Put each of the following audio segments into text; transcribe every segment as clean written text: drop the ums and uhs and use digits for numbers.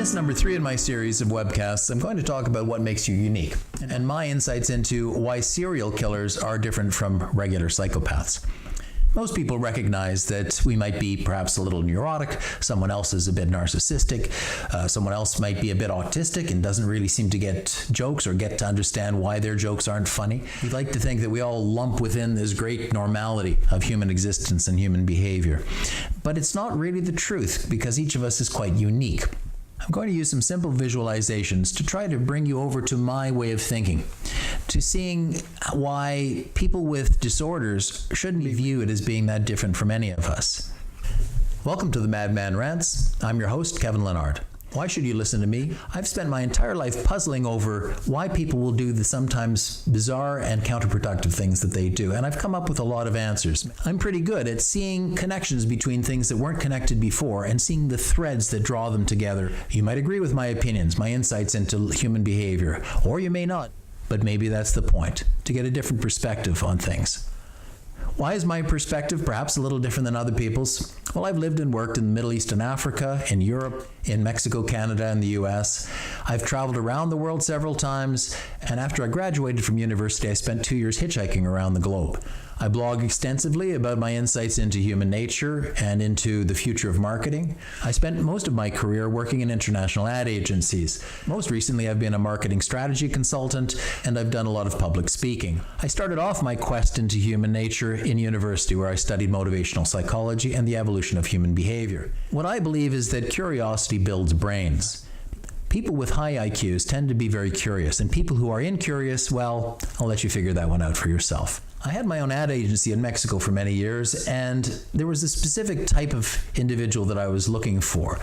this number 3 in my series of webcasts, I'm going to talk about what makes you unique and my insights into why serial killers are different from regular psychopaths. Most people recognize that we might be perhaps a little neurotic, someone else is a bit narcissistic, someone else might be a bit autistic and doesn't really seem to get jokes or get to understand why their jokes aren't funny. We like to think that we all lump within this great normality of human existence and human behavior. But it's not really the truth, because each of us is quite unique. I'm going to use some simple visualizations to try to bring you over to my way of thinking, to seeing why people with disorders shouldn't be viewed as being that different from any of us. Welcome to the Madman Rants. I'm your host, Kevin Leonard. Why should you listen to me? I've spent my entire life puzzling over why people will do the sometimes bizarre and counterproductive things that they do, and I've come up with a lot of answers. I'm pretty good at seeing connections between things that weren't connected before and seeing the threads that draw them together. You might agree with my opinions, my insights into human behavior, or you may not, but maybe that's the point, to get a different perspective on things. Why is my perspective perhaps a little different than other people's? Well, I've lived and worked in the Middle East and Africa, in Europe, in Mexico, Canada, and the US. I've traveled around the world several times, and after I graduated from university, I spent 2 years hitchhiking around the globe. I blog extensively about my insights into human nature and into the future of marketing. I spent most of my career working in international ad agencies. Most recently, I've been a marketing strategy consultant, and I've done a lot of public speaking. I started off my quest into human nature in university, where I studied motivational psychology and the evolution of human behavior. What I believe is that curiosity builds brains. People with high IQs tend to be very curious, and people who are incurious, well, I'll let you figure that one out for yourself. I had my own ad agency in Mexico for many years, and there was a specific type of individual that I was looking for.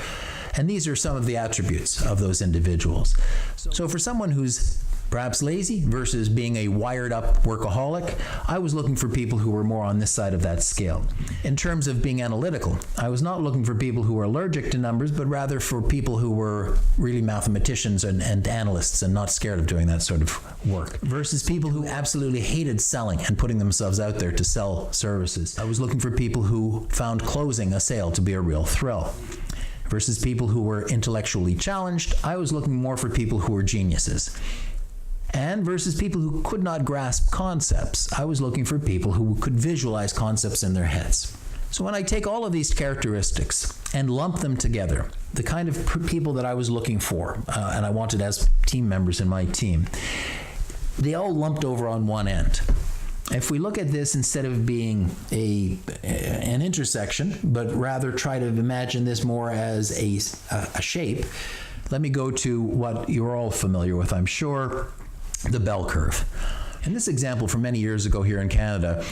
And these are some of the attributes of those individuals. So for someone who's perhaps lazy versus being a wired-up workaholic, I was looking for people who were more on this side of that scale. In terms of being analytical, I was not looking for people who were allergic to numbers, but rather for people who were really mathematicians and analysts and not scared of doing that sort of work, versus people who absolutely hated selling and putting themselves out there to sell services. I was looking for people who found closing a sale to be a real thrill. Versus people who were intellectually challenged, I was looking more for people who were geniuses. And versus people who could not grasp concepts, I was looking for people who could visualize concepts in their heads. So when I take all of these characteristics and lump them together, the kind of people that I was looking for, and I wanted as team members in my team, they all lumped over on one end. If we look at this instead of being an intersection, but rather try to imagine this more as a shape, let me go to what you're all familiar with, I'm sure, the bell curve. In this example from many years ago here in Canada,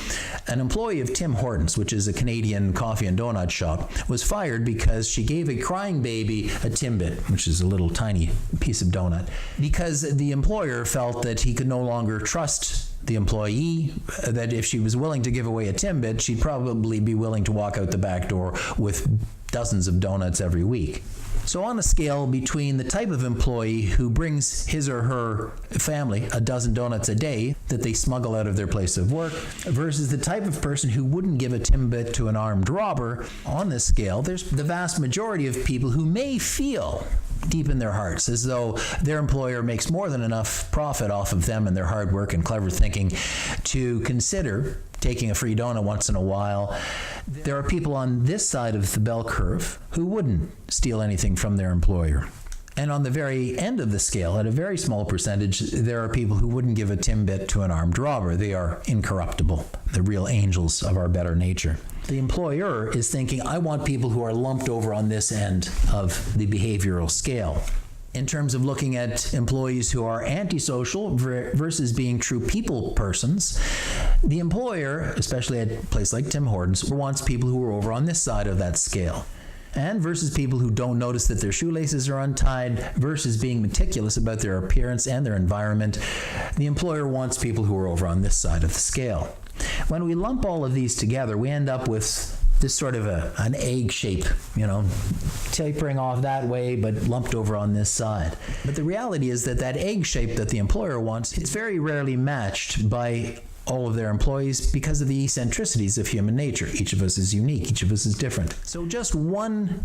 an employee of Tim Hortons, which is a Canadian coffee and donut shop, was fired because she gave a crying baby a Timbit, which is a little tiny piece of donut, because the employer felt that he could no longer trust the employee, that if she was willing to give away a Timbit, she'd probably be willing to walk out the back door with dozens of donuts every week. So on a scale between the type of employee who brings his or her family a dozen donuts a day that they smuggle out of their place of work versus the type of person who wouldn't give a Timbit to an armed robber, on this scale, there's the vast majority of people who may feel deep in their hearts as though their employer makes more than enough profit off of them and their hard work and clever thinking to consider taking a free donut once in a while. There are people on this side of the bell curve who wouldn't steal anything from their employer. And on the very end of the scale, at a very small percentage, there are people who wouldn't give a Timbit to an armed robber. They are incorruptible, the real angels of our better nature. The employer is thinking, I want people who are lumped over on this end of the behavioral scale. In terms of looking at employees who are antisocial versus being true people persons, the employer, especially at a place like Tim Hortons, wants people who are over on this side of that scale. And versus people who don't notice that their shoelaces are untied, versus being meticulous about their appearance and their environment, the employer wants people who are over on this side of the scale. When we lump all of these together, we end up with this sort of an egg shape, tapering off that way, but lumped over on this side. But the reality is that egg shape that the employer wants is very rarely matched by all of their employees because of the eccentricities of human nature. Each of us is unique. Each of us is different. So just one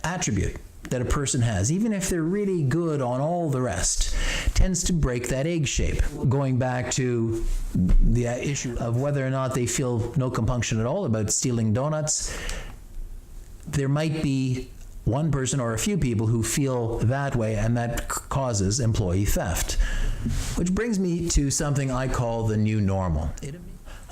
attribute that a person has, even if they're really good on all the rest, tends to break that egg shape. Going back to the issue of whether or not they feel no compunction at all about stealing donuts, there might be one person or a few people who feel that way, and that causes employee theft. Which brings me to something I call the new normal.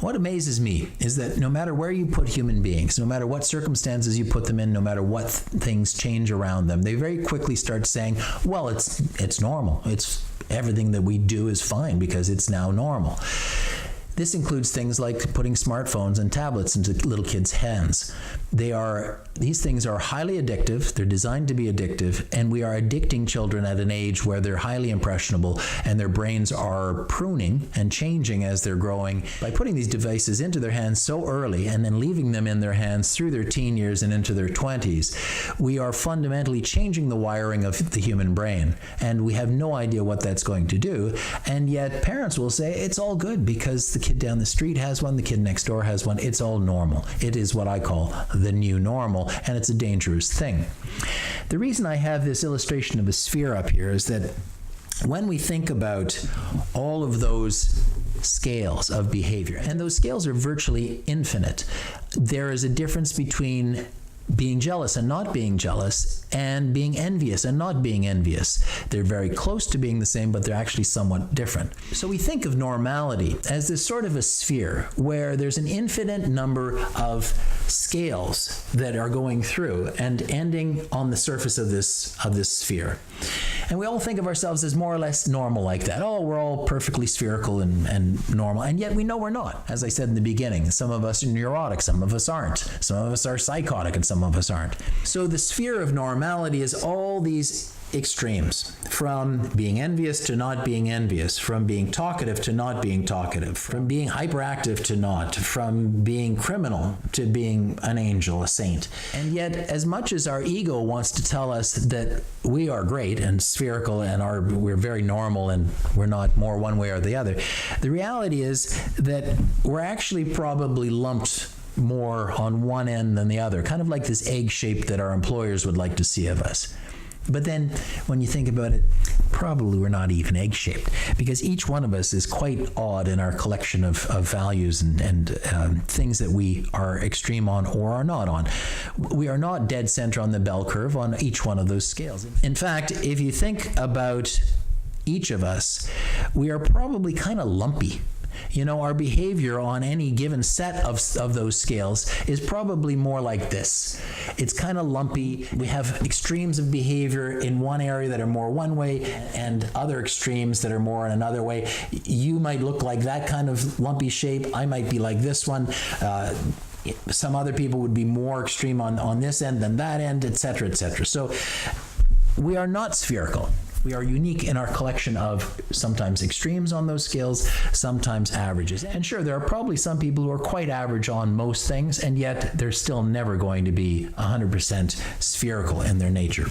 What amazes me is that no matter where you put human beings, no matter what circumstances you put them in, no matter what things change around them, they very quickly start saying, well, it's normal. It's everything that we do is fine because it's now normal. This includes things like putting smartphones and tablets into little kids' hands. These things are highly addictive, they're designed to be addictive, and we are addicting children at an age where they're highly impressionable and their brains are pruning and changing as they're growing. By putting these devices into their hands so early and then leaving them in their hands through their teen years and into their 20s, we are fundamentally changing the wiring of the human brain, and we have no idea what that's going to do. And yet parents will say it's all good because the kid down the street has one, the kid next door has one, it's all normal. It is what I call the new normal, and it's a dangerous thing. The reason I have this illustration of a sphere up here is that when we think about all of those scales of behavior, and those scales are virtually infinite, there is a difference between being jealous and not being jealous, and being envious and not being envious. They're very close to being the same, but they're actually somewhat different. So we think of normality as this sort of a sphere where there's an infinite number of scales that are going through and ending on the surface of this sphere. And we all think of ourselves as more or less normal like that. Oh, we're all perfectly spherical and normal. And yet we know we're not. As I said in the beginning, some of us are neurotic, some of us aren't. Some of us are psychotic, and some of us aren't. So the sphere of normality is all these extremes, from being envious to not being envious, from being talkative to not being talkative, from being hyperactive to not, from being criminal to being an angel, a saint. And yet, as much as our ego wants to tell us that we are great and spherical and we're very normal and we're not more one way or the other, the reality is that we're actually probably lumped more on one end than the other, kind of like this egg shape that our employers would like to see of us. But then, when you think about it, probably we're not even egg-shaped, because each one of us is quite odd in our collection of values and things that we are extreme on or are not on. We are not dead center on the bell curve on each one of those scales. In fact, if you think about each of us, we are probably kind of lumpy. You know, our behavior on any given set of those scales is probably more like this. It's kind of lumpy. We have extremes of behavior in one area that are more one way and other extremes that are more in another way. You might look like that kind of lumpy shape. I might be like this one. Some other people would be more extreme on this end than that end, etc., etc. So we are not spherical. We are unique in our collection of sometimes extremes on those scales, sometimes averages. And sure, there are probably some people who are quite average on most things, and yet they're still never going to be 100% spherical in their nature.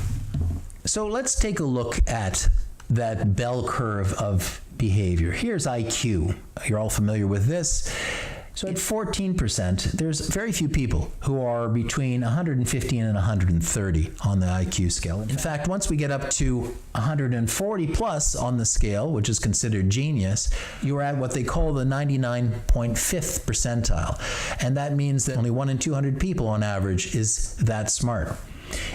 So let's take a look at that bell curve of behavior. Here's IQ. You're all familiar with this. So at 14%, there's very few people who are between 115 and 130 on the IQ scale. In fact, once we get up to 140 plus on the scale, which is considered genius, you're at what they call the 99.5th percentile. And that means that only 1 in 200 people on average is that smart.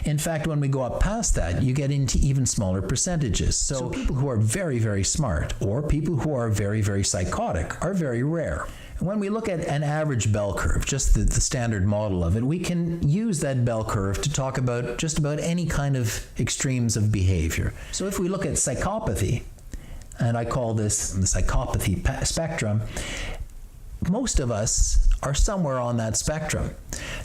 In fact, when we go up past that, you get into even smaller percentages. So people who are very, very smart or people who are very, very psychotic are very rare. When we look at an average bell curve, just the standard model of it, we can use that bell curve to talk about just about any kind of extremes of behavior. So if we look at psychopathy, and I call this the psychopathy spectrum, most of us are somewhere on that spectrum.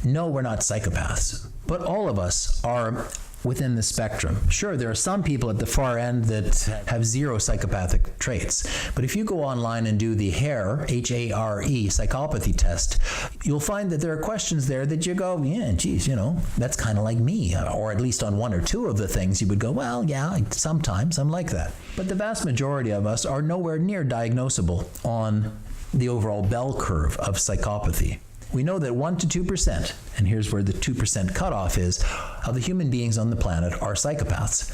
No, we're not psychopaths, but all of us are within the spectrum. Sure, there are some people at the far end that have zero psychopathic traits, but if you go online and do the HARE, H-A-R-E, psychopathy test, you'll find that there are questions there that you go, yeah, geez, you know, that's kind of like me, or at least on one or two of the things you would go, well, yeah, sometimes I'm like that. But the vast majority of us are nowhere near diagnosable on the overall bell curve of psychopathy. We know that 1 to 2%, and here's where the 2% cutoff is, of the human beings on the planet are psychopaths.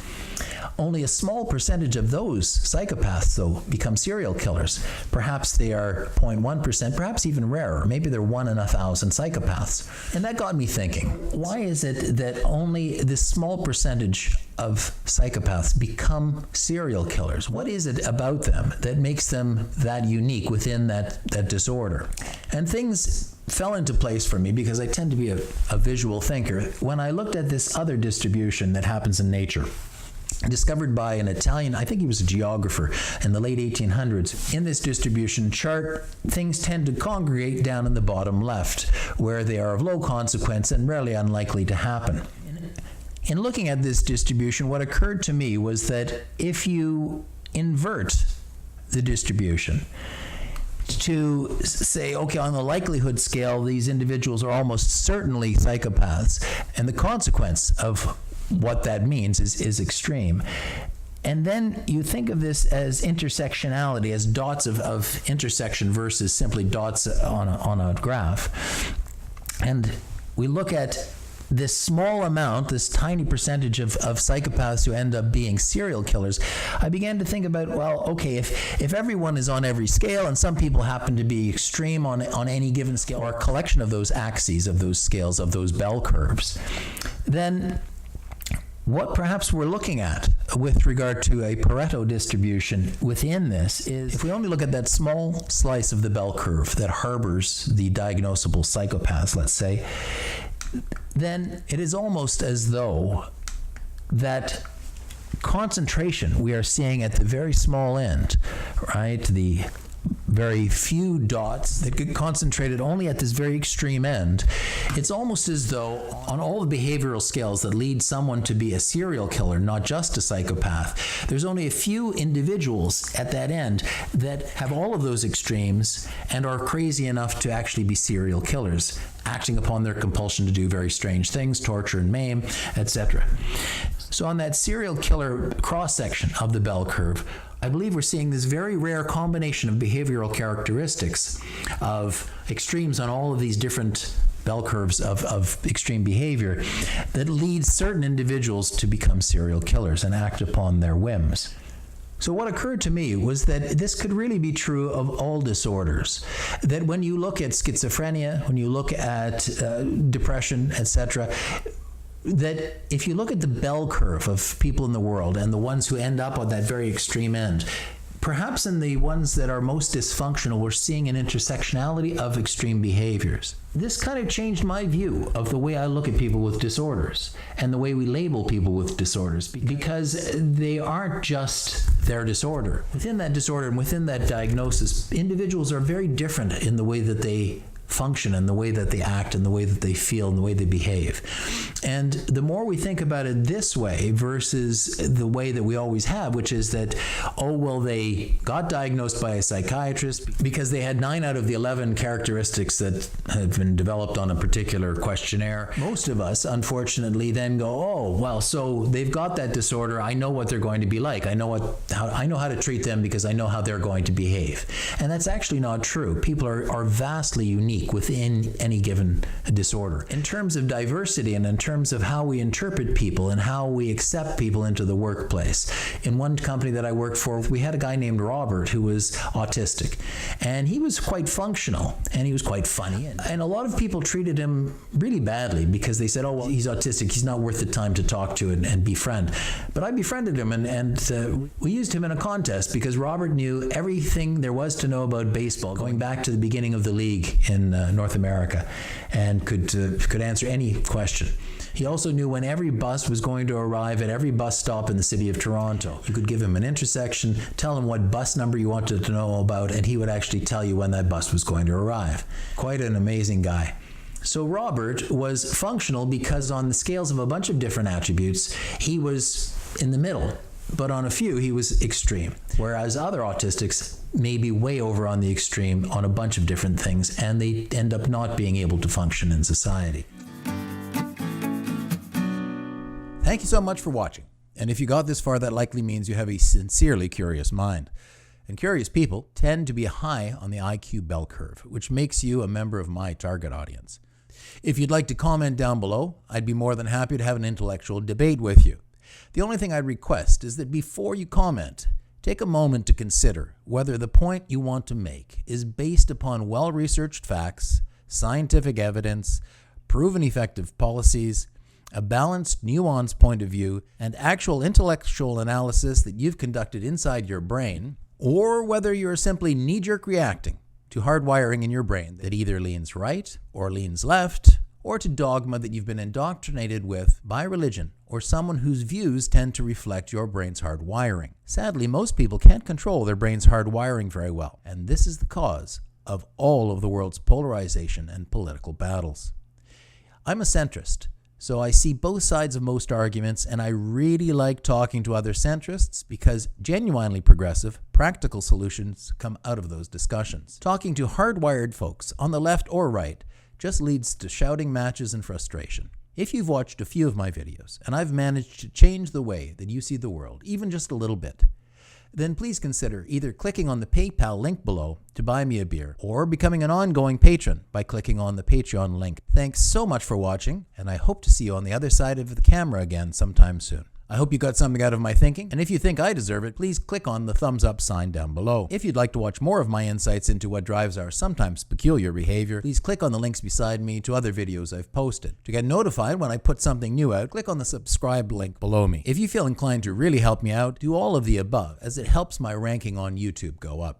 Only a small percentage of those psychopaths, though, become serial killers. Perhaps they are 0.1%, perhaps even rarer. Maybe they're 1 in 1,000 psychopaths. And that got me thinking, why is it that only this small percentage of psychopaths become serial killers? What is it about them that makes them that unique within that disorder? And things fell into place for me because I tend to be a visual thinker. When I looked at this other distribution that happens in nature, discovered by an Italian, I think he was a geographer in the late 1800s. In this distribution chart, things tend to congregate down in the bottom left, where they are of low consequence and rarely unlikely to happen. In looking at this distribution, what occurred to me was that if you invert the distribution to say, okay, on the likelihood scale, these individuals are almost certainly psychopaths, and the consequence of what that means is extreme. And then you think of this as intersectionality, as dots of intersection versus simply dots on a graph. And we look at this small amount, this tiny percentage of psychopaths who end up being serial killers. I began to think about, well, okay, if everyone is on every scale and some people happen to be extreme on any given scale, or a collection of those axes, of those scales, of those bell curves, then what perhaps we're looking at with regard to a Pareto distribution within this is, if we only look at that small slice of the bell curve that harbors the diagnosable psychopaths, let's say, then it is almost as though that concentration we are seeing at the very small end, right, the very few dots that get concentrated only at this very extreme end, it's almost as though on all the behavioral scales that lead someone to be a serial killer, not just a psychopath, there's only a few individuals at that end that have all of those extremes and are crazy enough to actually be serial killers, acting upon their compulsion to do very strange things, torture and maim, etc. So on that serial killer cross-section of the bell curve, I believe we're seeing this very rare combination of behavioral characteristics of extremes on all of these different bell curves of extreme behavior that leads certain individuals to become serial killers and act upon their whims. So what occurred to me was that this could really be true of all disorders. That when you look at schizophrenia, when you look at depression, etc., that if you look at the bell curve of people in the world and the ones who end up on that very extreme end, perhaps in the ones that are most dysfunctional, we're seeing an intersectionality of extreme behaviors. This kind of changed my view of the way I look at people with disorders and the way we label people with disorders, because they aren't just their disorder. Within that disorder and within that diagnosis, individuals are very different in the way that they function and the way that they act and the way that they feel and the way they behave. And the more we think about it this way versus the way that we always have, which is that, oh, well, they got diagnosed by a psychiatrist because they had 9 out of the 11 characteristics that had been developed on a particular questionnaire. Most of us, unfortunately, then go, oh, well, so they've got that disorder. I know what they're going to be like. I know how to treat them because I know how they're going to behave. And that's actually not true. People are vastly unique within any given disorder. In terms of diversity and in terms of how we interpret people and how we accept people into the workplace. In one company that I worked for, we had a guy named Robert who was autistic. And he was quite functional and he was quite funny. And a lot of people treated him really badly because they said, oh, well, he's autistic. He's not worth the time to talk to and befriend. But I befriended him and we used him in a contest because Robert knew everything there was to know about baseball, going back to the beginning of the league in North America, and could answer any question. He also knew when every bus was going to arrive at every bus stop in the city of Toronto. You could give him an intersection, tell him what bus number you wanted to know about, and he would actually tell you when that bus was going to arrive. Quite an amazing guy. So Robert was functional because on the scales of a bunch of different attributes, he was in the middle. But on a few, he was extreme. Whereas other autistics may be way over on the extreme on a bunch of different things, and they end up not being able to function in society. Thank you so much for watching. And if you got this far, that likely means you have a sincerely curious mind. And curious people tend to be high on the IQ bell curve, which makes you a member of my target audience. If you'd like to comment down below, I'd be more than happy to have an intellectual debate with you. The only thing I'd request is that before you comment, take a moment to consider whether the point you want to make is based upon well-researched facts, scientific evidence, proven effective policies, a balanced, nuanced point of view, and actual intellectual analysis that you've conducted inside your brain, or whether you're simply knee-jerk reacting to hardwiring in your brain that either leans right or leans left, or to dogma that you've been indoctrinated with by religion or someone whose views tend to reflect your brain's hardwiring. Sadly, most people can't control their brain's hardwiring very well, and this is the cause of all of the world's polarization and political battles. I'm a centrist, so I see both sides of most arguments, and I really like talking to other centrists because genuinely progressive, practical solutions come out of those discussions. Talking to hardwired folks on the left or right just leads to shouting matches and frustration. If you've watched a few of my videos and I've managed to change the way that you see the world, even just a little bit, then please consider either clicking on the PayPal link below to buy me a beer or becoming an ongoing patron by clicking on the Patreon link. Thanks so much for watching, and I hope to see you on the other side of the camera again sometime soon. I hope you got something out of my thinking, and if you think I deserve it, please click on the thumbs up sign down below. If you'd like to watch more of my insights into what drives our sometimes peculiar behavior, please click on the links beside me to other videos I've posted. To get notified when I put something new out, click on the subscribe link below me. If you feel inclined to really help me out, do all of the above, as it helps my ranking on YouTube go up.